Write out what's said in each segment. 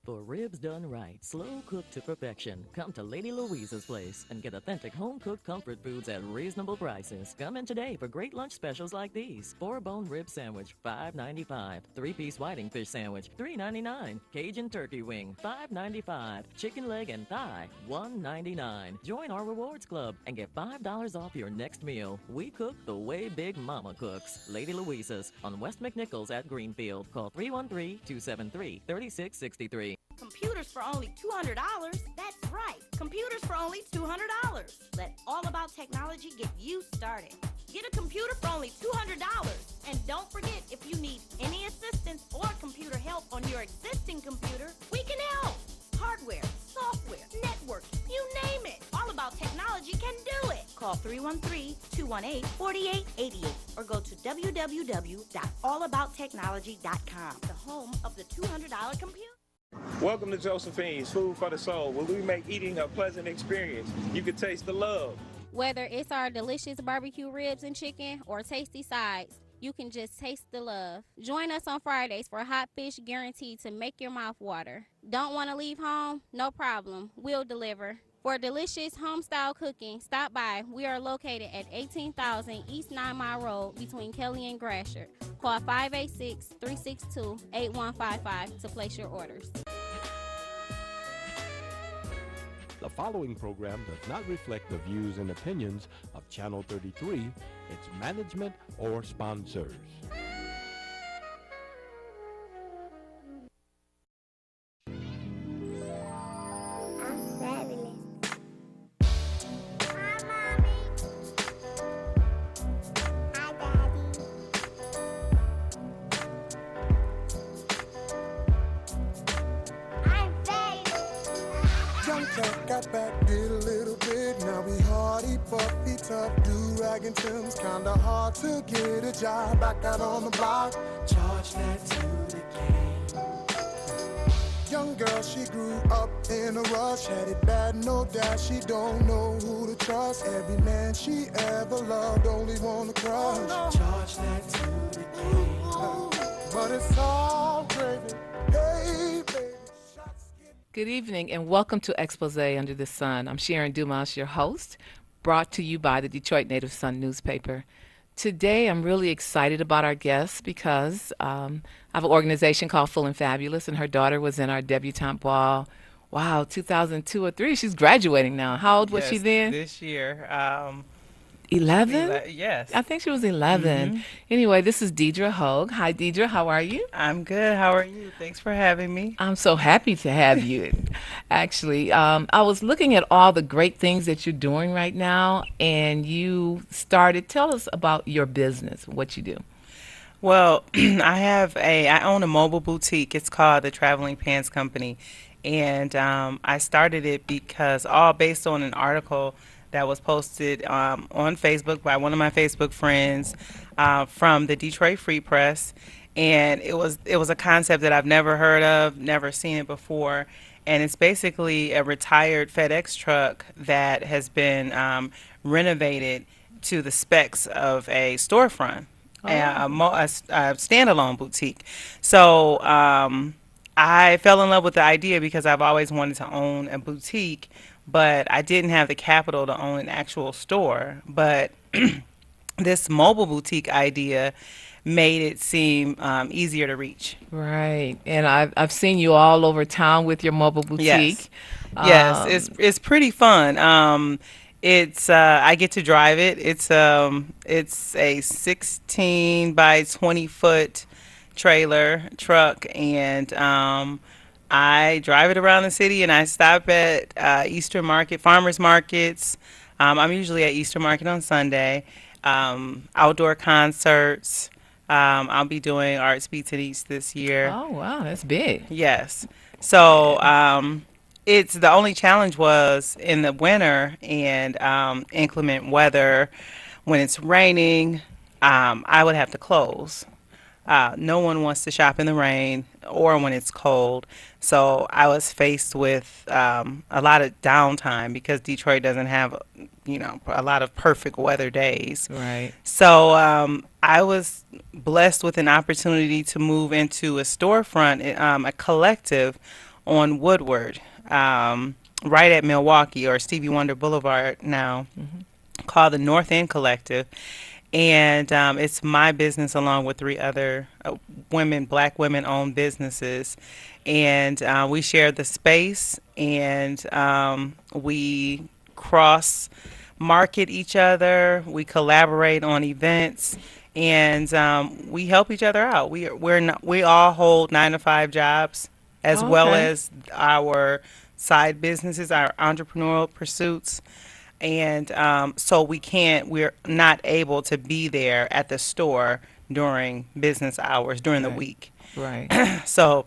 For ribs done right, slow cooked to perfection, come to Lady Louisa's place and get authentic home-cooked comfort foods at reasonable prices. Come in today for great lunch specials like these. 4-bone rib sandwich, $5.95. 3-piece whiting fish sandwich, $3.99. Cajun turkey wing, $5.95. Chicken leg and thigh, $1.99. Join our rewards club and get $5 off your next meal. We cook the way Big Mama cooks. Lady Louisa's on West McNichols at Greenfield. Call 313-273-3663. Computers for only $200? That's right, computers for only $200. Let All About Technology get you started. Get a computer for only $200. And don't forget, if you need any assistance or computer help on your existing computer, we can help. Hardware, software, networking, you name it. All About Technology can do it. Call 313-218-4888 or go to www.allabouttechnology.com, the home of the $200 computer. Welcome to Josephine's Food for the Soul, where we make eating a pleasant experience. You can taste the love. Whether it's our delicious barbecue ribs and chicken or tasty sides, you can just taste the love. Join us on Fridays for hot fish guaranteed to make your mouth water. Don't want to leave home? No problem. We'll deliver. For delicious home-style cooking, stop by. We are located at 18,000 East 9 Mile Road between Kelly and Gratiot. Call 586-362-8155 to place your orders. The following program does not reflect the views and opinions of Channel 33, its management, or sponsors. Got back, did a little bit, now we hardy, puffy, tough, do-rag and Tim's kinda hard to get a job, back out on the block, charge that to the game. Young girl, she grew up in a rush, had it bad, no doubt, she don't know who to trust, every man she ever loved, only wanna crush, charge that to the game. But it's all gravy, hey baby. Good evening and welcome to Expose Under the Sun. I'm Sharon Dumas, your host, brought to you by the Detroit Native Sun newspaper. Today I'm really excited about our guest because I have an organization called Full and Fabulous, and her daughter was in our debutante ball. Wow, 2002 or 3. She's graduating now. How old was she then? This year. 11? Yes. I think she was 11. Mm-hmm. Anyway, this is Deidre Hogue. Hi, Deidre. How are you? I'm good. How are you? Thanks for having me. I'm so happy to have you. Actually, I was looking at all the great things that you're doing right now, and you started. Tell us about your business, what you do. Well, I own a mobile boutique. It's called the Traveling Pants Company, and I started it because all based on an article that was posted on Facebook by one of my Facebook friends from the Detroit Free Press, and it was a concept that I've never heard of, never seen it before, and it's basically a retired FedEx truck that has been renovated to the specs of a storefront, a standalone boutique. So I fell in love with the idea because I've always wanted to own a boutique, but I didn't have the capital to own an actual store. But this mobile boutique idea made it seem easier to reach. Right, and I've seen you all over town with your mobile boutique. Yes, it's pretty fun. It's I get to drive it. It's a 16 by 20 foot trailer truck, and I drive it around the city, and I stop at Easter Market, farmers markets. I'm usually at Easter Market on Sunday. Outdoor concerts. I'll be doing Arts Beats and Eats this year. Oh, wow, that's big. Yes. So it's the only challenge was in the winter and inclement weather. When it's raining, I would have to close. No one wants to shop in the rain or when it's cold. So I was faced with a lot of downtime because Detroit doesn't have, a lot of perfect weather days. Right. So I was blessed with an opportunity to move into a storefront, a collective on Woodward, right at Milwaukee, or Stevie Wonder Boulevard now, called the North End Collective. And it's my business along with three other black women-owned businesses. And we share the space, and we cross-market each other. We collaborate on events, and we help each other out. We all hold 9-to-5 jobs, as well as our side businesses, our entrepreneurial pursuits. And so we're not able to be there at the store during business hours during the week. Right. So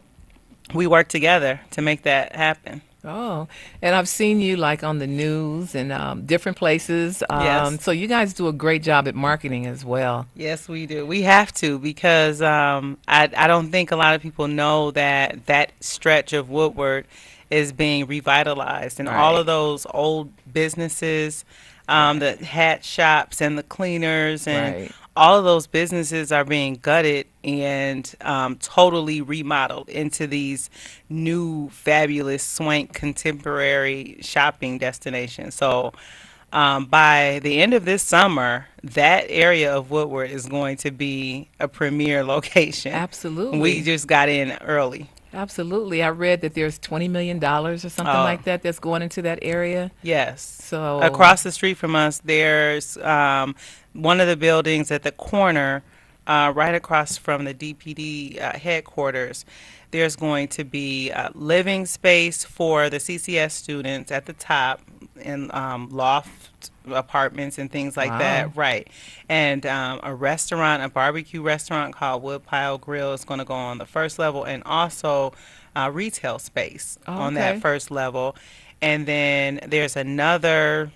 we work together to make that happen. Oh, and I've seen you like on the news and different places. Yes. So you guys do a great job at marketing as well. Yes, we do. We have to, because I don't think a lot of people know that that stretch of Woodward is being revitalized, and all of those old businesses, the hat shops and the cleaners, and all of those businesses are being gutted and totally remodeled into these new fabulous swank contemporary shopping destinations. So by the end of this summer, that area of Woodward is going to be a premier location. Absolutely. We just got in early. Absolutely. I read that there's $20 million or something like that that's going into that area. Yes. So across the street from us, there's one of the buildings at the corner, right across from the DPD headquarters. There's going to be living space for the CCS students at the top, and loft apartments and things like that. Right. And a restaurant, a barbecue restaurant called Woodpile Grill is going to go on the first level, and also retail space on that first level. And then there's another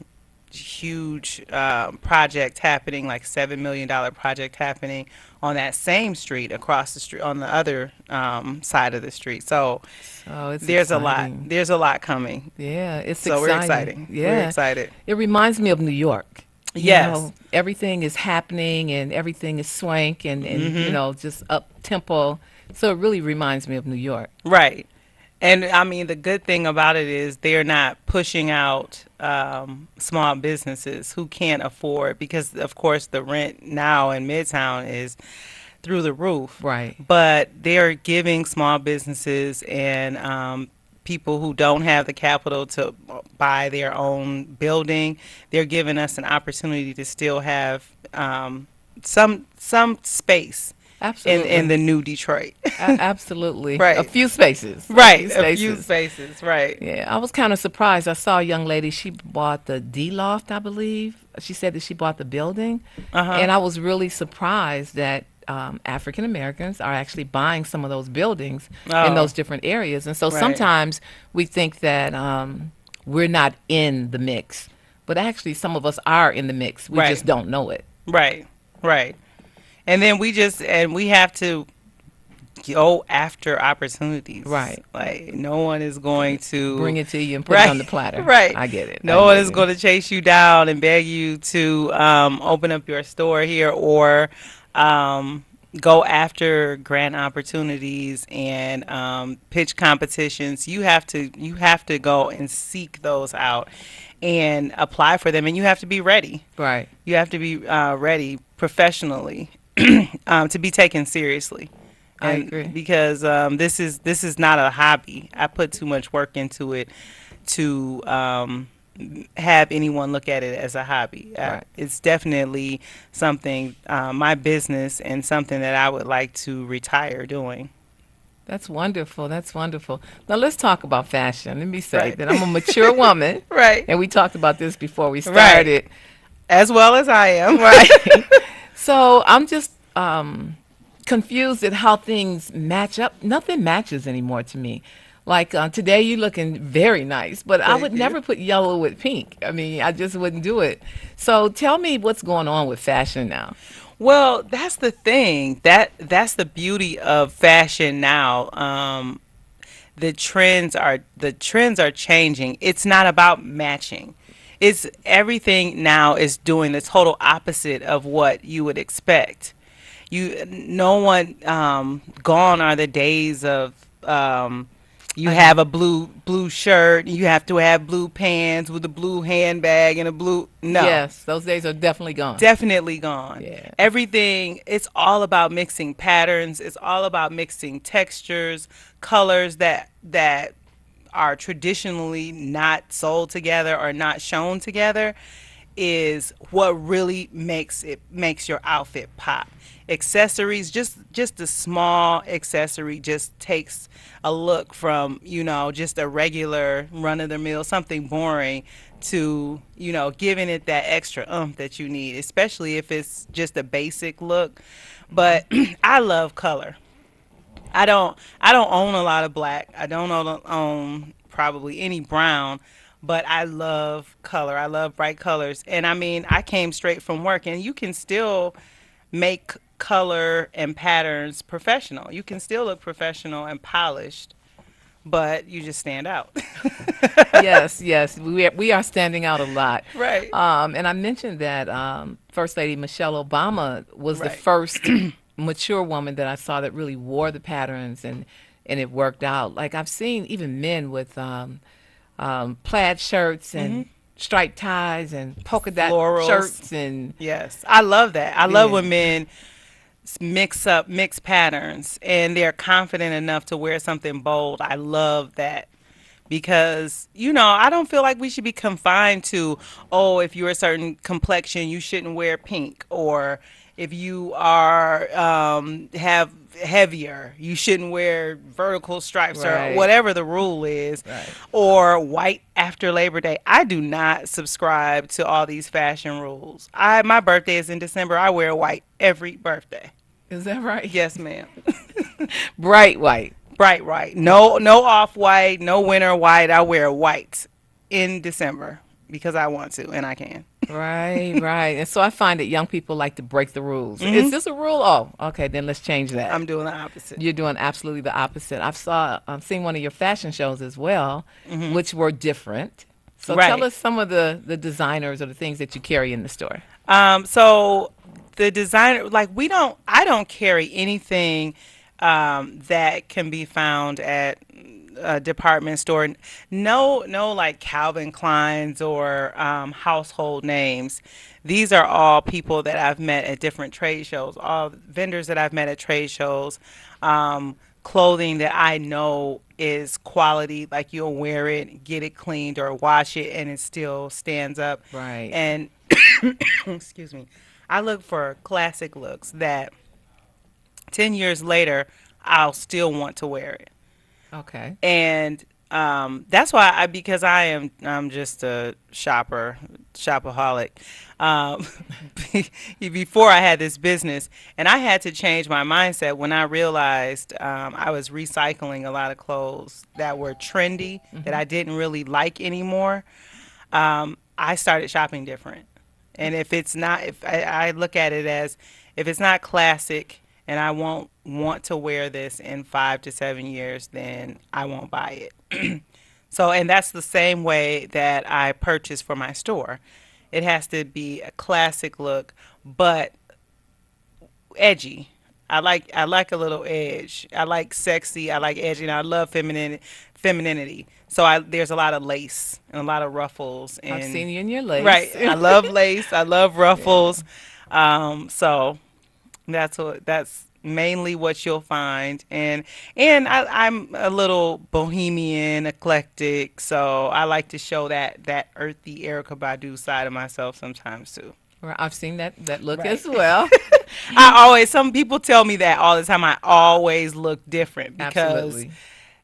huge project happening, like $7 million project happening on that same street, across the street on the other side of the street. So there's exciting. There's a lot coming. Yeah, it's so exciting. We're excited. Yeah. We're excited. It reminds me of New York. Yes. You know, everything is happening and everything is swank and you know, just up tempo. So it really reminds me of New York. Right. And I mean, the good thing about it is they're not pushing out small businesses who can't afford, because of course the rent now in Midtown is through the roof. Right. But they're giving small businesses and people who don't have the capital to buy their own building, they're giving us an opportunity to still have some space. Absolutely. In the new Detroit. Absolutely. Right. A few spaces. Right. A few spaces. Right. Yeah. I was kind of surprised. I saw a young lady. She bought the D Loft, I believe. She said that she bought the building. And I was really surprised that African Americans are actually buying some of those buildings in those different areas. And so sometimes we think that we're not in the mix. But actually, some of us are in the mix. We just don't know it. Right. Right. And then we have to go after opportunities. Right. Like, no one is going to bring it to you and put it on the platter. Right. I get it. No one is going to chase you down and beg you to open up your store here, or go after grant opportunities and pitch competitions. You have to go and seek those out and apply for them, and you have to be ready. Right. You have to be ready professionally to be taken seriously. I agree. Because this is not a hobby. I put too much work into it to have anyone look at it as a hobby. Right. It's definitely something, my business, and something that I would like to retire doing. That's wonderful. That's wonderful. Now let's talk about fashion. Let me say that I'm a mature woman. Right. And we talked about this before we started. Right. As well as I am. Right. So I'm just confused at how things match up. Nothing matches anymore to me. Like today you're looking very nice, but I would never put yellow with pink. I mean, I just wouldn't do it. So tell me what's going on with fashion now. Well, that's the thing. That's the beauty of fashion now. The trends are changing. It's not about matching. It's everything now is doing the total opposite of what you would expect. Gone are the days of You have a blue shirt. You have to have blue pants with a blue handbag and a blue. No, Yes, those days are definitely gone. definitely gone. Yeah. Everything. It's all about mixing patterns. It's all about mixing textures, colors that are traditionally not sold together or not shown together is what really makes your outfit pop. Accessories, just a small accessory just takes a look from, just a regular run of the mill, something boring, to, giving it that extra that you need, especially if it's just a basic look. But I love color. I don't own a lot of black. I don't own probably any brown, but I love color. I love bright colors. And I mean, I came straight from work, and you can still make color and patterns professional. You can still look professional and polished, but you just stand out. Yes, yes, we are standing out a lot. Right. And I mentioned that First Lady Michelle Obama was the Right. first mature woman that I saw that really wore the patterns and it worked out. Like I've seen even men with plaid shirts and striped ties and polka dot Florals. shirts and Yes, I love that. I love Yeah. when men mix patterns and they're confident enough to wear something bold. I love that because, I don't feel like we should be confined to, oh, if you're a certain complexion, you shouldn't wear pink, or if you are have heavier, you shouldn't wear vertical stripes or Right. whatever the rule is, Right. or white after Labor Day. I do not subscribe to all these fashion rules. My birthday is in December. I wear white every birthday. is that right? Yes, ma'am. Bright white. Bright white. No off white, no winter white. I wear white in December because I want to and I can. Right, right. And so I find that young people like to break the rules. Is this a rule? Oh, okay, then let's change that. I'm doing the opposite. You're doing absolutely the opposite. I've seen one of your fashion shows as well, which were different. So Right. tell us some of the designers or the things that you carry in the store. So the designer, like I don't carry anything that can be found at a department store. No, like Calvin Klein's or household names. These are all people that I've met at different trade shows, all vendors that I've met at trade shows. Clothing that I know is quality, like you'll wear it, get it cleaned or wash it, and it still stands up. Right. And excuse me, I look for classic looks that 10 years later I'll still want to wear it. Okay. And that's why because I'm just a shopaholic. Before I had this business, and I had to change my mindset when I realized I was recycling a lot of clothes that were trendy that I didn't really like anymore. I started shopping different. And if I look at it as if it's not classic and I won't want to wear this in 5 to 7 years, then I won't buy it. So, and that's the same way that I purchase for my store. It has to be a classic look, but edgy. I like a little edge. I like sexy. I like edgy, and I love femininity. So there's a lot of lace and a lot of ruffles. And I've seen you in your lace. right. I love lace. I love ruffles. So that's mainly what you'll find. And I'm a little bohemian, eclectic. So I like to show that earthy Erykah Badu side of myself sometimes too. Well, I've seen that look Right. as well. Some people tell me that all the time. I always look different because Absolutely.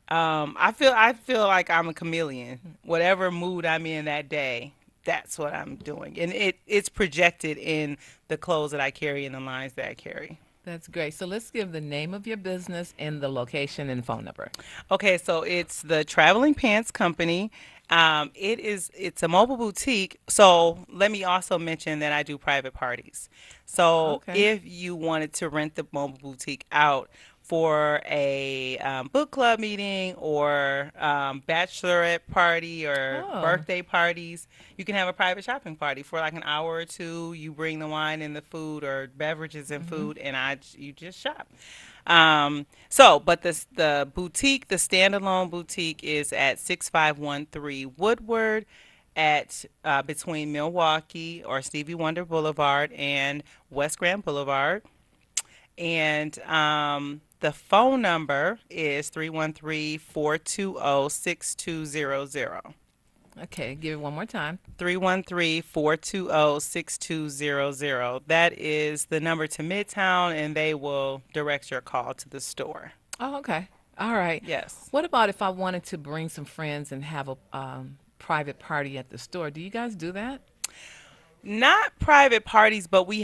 I feel like I'm a chameleon. Whatever mood I'm in that day, that's what I'm doing, and it's projected in the clothes that I carry and the lines that I carry. That's great. So let's give the name of your business and the location and phone number. Okay, so it's the Traveling Pants Company. It's a mobile boutique. So let me also mention that I do private parties. So Okay. if you wanted to rent the mobile boutique out for a book club meeting or bachelorette party or birthday parties. You can have a private shopping party for like an hour or two. You bring the wine and the food or beverages and food, and you just shop. But the boutique, the standalone boutique, is at 6513 Woodward at between Milwaukee or Stevie Wonder Boulevard and West Grand Boulevard. And the phone number is 313-420-6200. Okay, give it one more time. 313-420-6200. That is the number to Midtown, and they will direct your call to the store. Oh, okay. All right. Yes. What about if I wanted to bring some friends and have a private party at the store? Do you guys do that? Not private parties, but we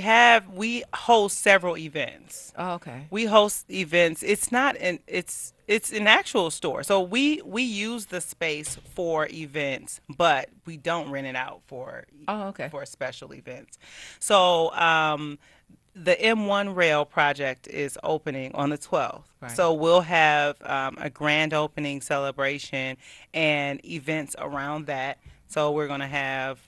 host several events. Oh, okay. We host events. It's an actual store. So we use the space for events, but we don't rent it out for for special events. So the M1 Rail project is opening on the 12th. Right. So we'll have a grand opening celebration and events around that. So we're going to have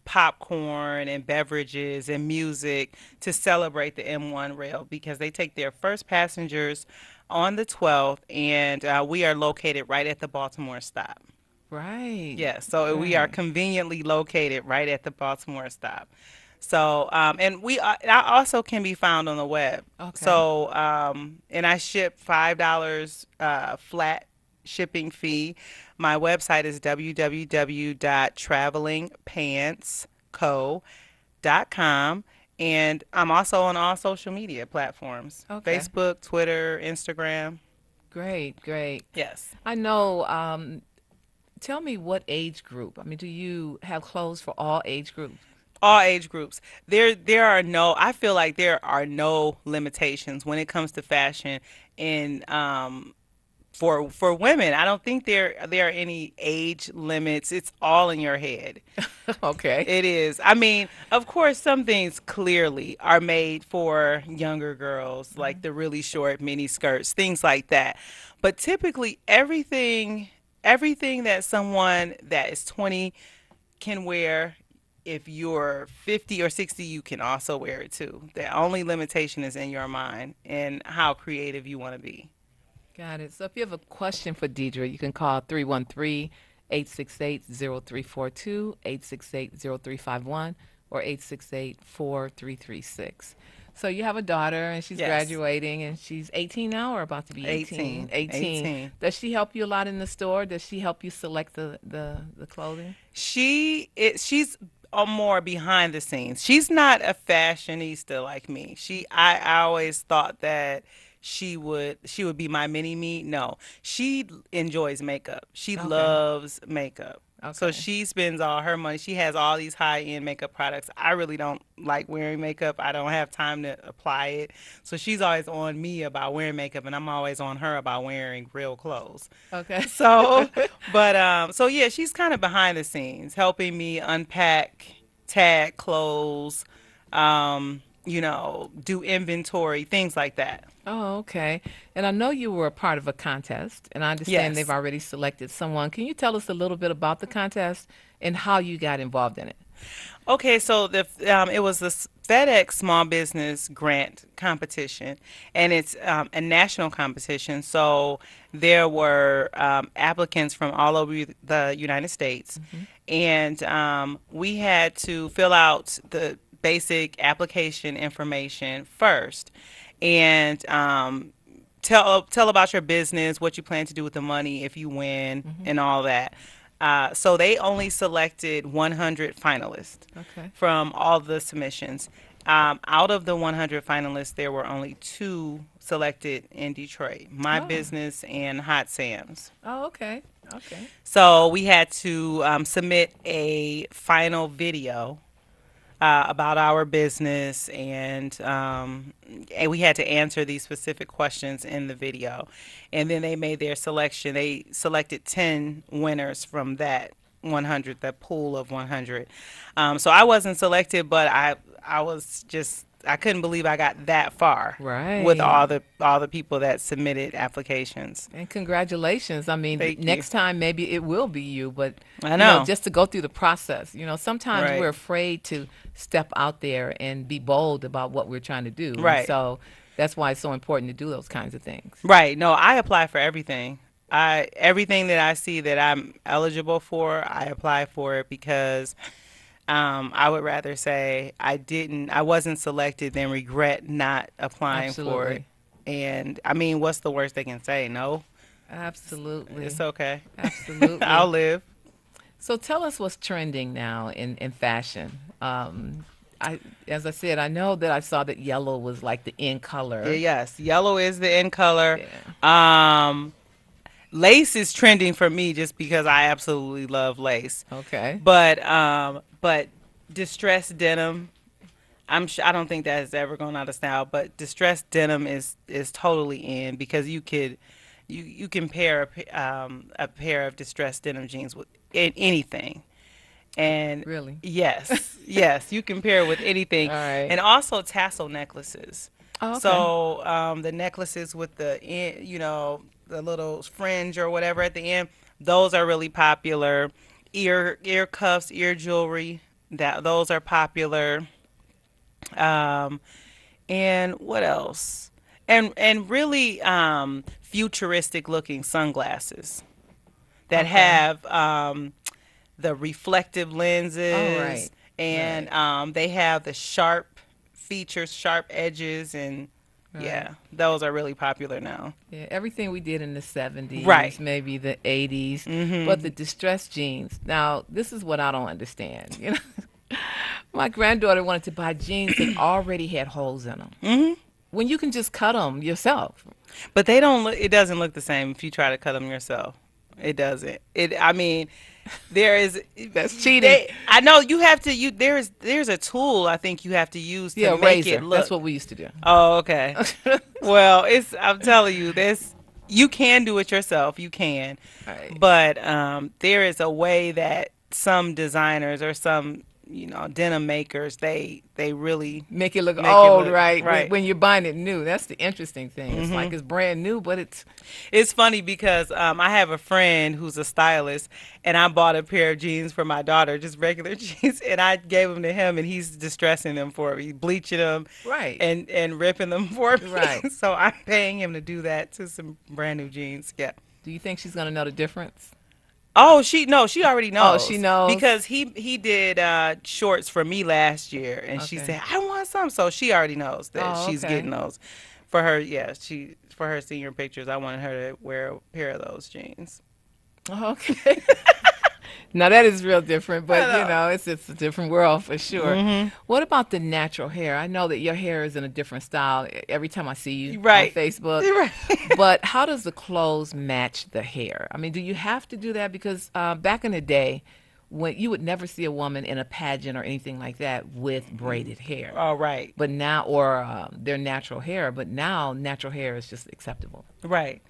popcorn and beverages and music to celebrate the M1 Rail because they take their first passengers on the 12th, and we are located right at the Baltimore stop. Right. Yes, so we are conveniently located right at the Baltimore stop. So, and I also can be found on the web. Okay. So, and I ship $5 flat shipping fee. My website is www.travelingpantsco.com, and I'm also on all social media platforms. Okay. Facebook, Twitter, Instagram. Great, great. Yes. I know. Tell me what age group. I mean, do you have clothes for all age groups? All age groups. I feel like there are no limitations when it comes to fashion in for women. I don't think there are any age limits. It's all in your head. Okay. It is. I mean, of course, some things clearly are made for younger girls, like the really short mini skirts, things like that. But typically, everything that someone that is 20 can wear, if you're 50 or 60, you can also wear it too. The only limitation is in your mind and how creative you want to be. Got it. So if you have a question for Deidre, you can call 313-868-0342, 868-0351, or 868-4336. So you have a daughter, and she's graduating, and she's 18 now, or about to be 18? 18. Does she help you a lot in the store? Does she help you select the clothing? She's more behind the scenes. She's not a fashionista like me. I always thought that she would be my mini me. No, she enjoys makeup. She loves makeup. Okay. So she spends all her money. She has all these high-end makeup products. I really don't like wearing makeup. I don't have time to apply it. So she's always on me about wearing makeup, and I'm always on her about wearing real clothes. Okay. So, so yeah, she's kind of behind the scenes, helping me unpack, tag clothes, do inventory, things like that. Oh, okay. And I know you were a part of a contest, and I understand they've already selected someone. Can you tell us a little bit about the contest and how you got involved in it? Okay, so it was the FedEx Small Business Grant Competition, and it's a national competition. So there were applicants from all over the United States, and we had to fill out the basic application information first, and tell about your business, what you plan to do with the money if you win, and all that. So they only selected 100 finalists from all the submissions. Out of the 100 finalists, there were only 2 selected in Detroit, My Business and Hot Sam's. Oh, okay. Okay. So we had to submit a final video about our business, and we had to answer these specific questions in the video. And then they made their selection. They selected 10 winners from that 100, that pool of 100. So I wasn't selected, but I was just I couldn't believe I got that far Right. with all the people that submitted applications. And congratulations. I mean, Thank you. next time maybe it will be you, but I know. just to go through the process. Sometimes Right. we're afraid to step out there and be bold about what we're trying to do. And Right. so that's why it's so important to do those kinds of things. Right. No, I apply for everything. Everything that I see that I'm eligible for, I apply for it because I would rather say I wasn't selected than regret not applying for it. Absolutely. And I mean, what's the worst they can say? No, Absolutely. it's okay. Absolutely. I'll live. So tell us what's trending now in fashion. As I said, I know that I saw that yellow was like the in color. Yes, yellow is the in color. Yeah. Lace is trending for me just because I absolutely love lace. Okay. But distressed denim, I don't think that has ever gone out of style. But distressed denim is totally in because you can pair a pair of distressed denim jeans with anything. And Really? yes, yes, you can pair it with anything. All right. And also tassel necklaces. Oh, okay. So the necklaces with the the little fringe or whatever at the end, those are really popular. Ear cuffs, ear jewelry, those are popular. And what else? And really futuristic looking sunglasses that Okay. have the reflective lenses. Oh, right. And they have the sharp features, sharp edges, and Right. yeah, those are really popular now. Yeah, everything we did in the 70s, Right. maybe the 80s, Mhm. but the distressed jeans. Now, this is what I don't understand. My granddaughter wanted to buy jeans that already had holes in them. Mhm. When you can just cut them yourself. But they don't look. It doesn't look the same if you try to cut them yourself. It doesn't. I mean, there is. That's cheating. I know you have to. There's a tool I think you have to use to Yeah, make razor. it look. That's what we used to do. Oh, okay. Well, I'm telling you, you can do it yourself. You can, Right. but there is a way that some designers or some denim makers they really Make it look Make it old, look- right? right. When you're buying it new. That's the interesting thing. It's like it's brand new, but it's It's funny because I have a friend who's a stylist, and I bought a pair of jeans for my daughter, just regular jeans, and I gave them to him, and he's distressing them for me, bleaching them, right. and ripping them for me. Right. So I'm paying him to do that to some brand new jeans. Yeah. Do you think she's going to know the difference? Oh, she already knows. Oh, she knows. Because he did shorts for me last year, and she Okay. said I want some, so she already knows that Oh, she's okay. getting those for her. Yeah, for her senior pictures, I wanted her to wear a pair of those jeans. Okay. Now that is real different, but I know. it's a different world for sure. Mhm. What about the natural hair? I know that your hair is in a different style every time I see you Right. on Facebook. Right. But how does the clothes match the hair? I mean, do you have to do that? Because back in the day, when you would never see a woman in a pageant or anything like that with braided hair. All right. But now, or their natural hair. But now, natural hair is just acceptable. Right.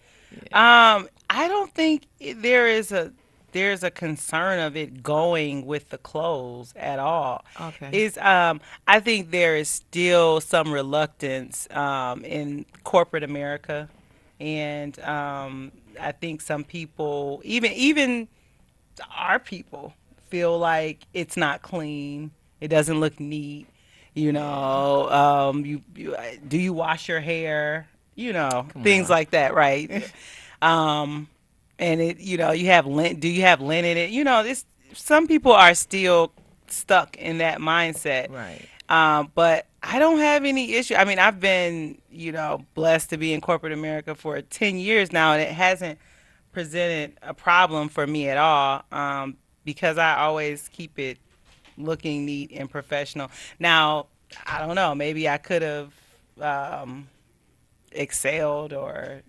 I don't think there's a concern of it going with the clothes at all. Okay. I think there is still some reluctance in corporate America, and I think some people, even our people, feel like it's not clean. It doesn't look neat. You do you wash your hair? Things on. like that, right? And you have lint. Do you have lint in it? Some people are still stuck in that mindset. Right. But I don't have any issue. I mean, I've been, blessed to be in corporate America for 10 years now, and it hasn't presented a problem for me at all, because I always keep it looking neat and professional. Now, I don't know. Maybe I could have excelled or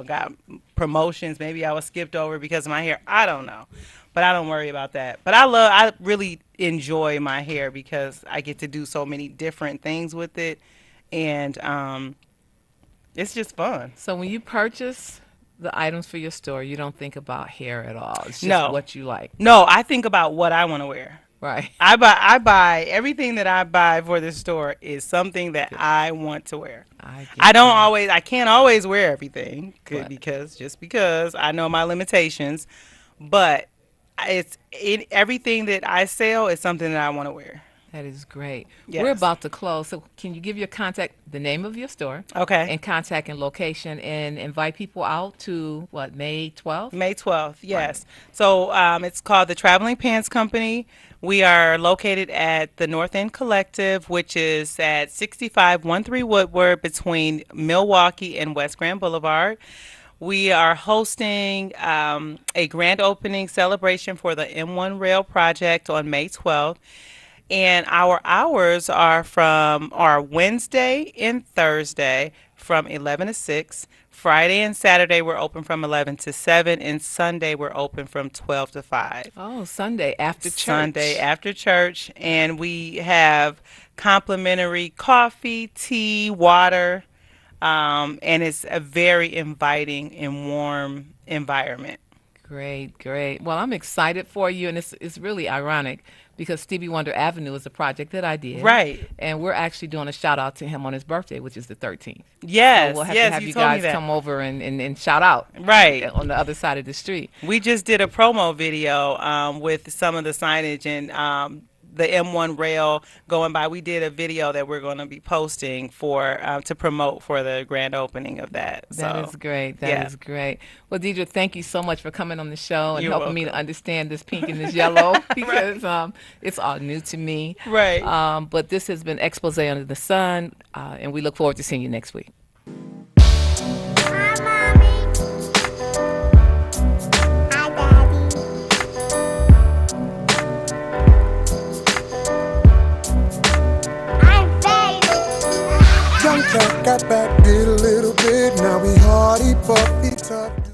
got promotions. Maybe I was skipped over because of my hair. I don't know, but I don't worry about that. But I really enjoy my hair because I get to do so many different things with it, and it's just fun. So when you purchase the items for your store, you don't think about hair at all. It's just No. what you like. No, I think about what I want to wear. Right. I buy everything that I buy for this store is something that I want to wear. I can't always wear everything because I know my limitations, but everything that I sell is something that I want to wear. That is great. Yes. We're about to close, so can you give your contact, the name of your store, Okay. and contact and location, and invite people out to May 12th? May 12th, yes. Right. So it's called the Traveling Pants Company. We are located at the North End Collective, which is at 6513 Woodward between Milwaukee and West Grand Boulevard. We are hosting a grand opening celebration for the M1 Rail project on May 12th. And our hours are Wednesday and Thursday from 11 to 6. Friday and Saturday we're open from 11 to 7, and Sunday we're open from 12 to 5. Oh, Sunday after church. Sunday after church, and we have complimentary coffee, tea, water, and it's a very inviting and warm environment. Great, great. Well, I'm excited for you, and it's really ironic because Stevie Wonder Avenue is a project that I did. Right. And we're actually doing a shout out to him on his birthday, which is the 13th. Yes. So we'll have to have you guys come over and shout out. Right. On the other side of the street. We just did a promo video with some of the signage and the M1 rail going by. We did a video that we're going to be posting for to promote for the grand opening of that. That is great. That is great. Well, Deidre, thank you so much for coming on the show and helping me to understand this pink and this yellow because it's all new to me. Right. But this has been Expose Under the Sun, and we look forward to seeing you next week.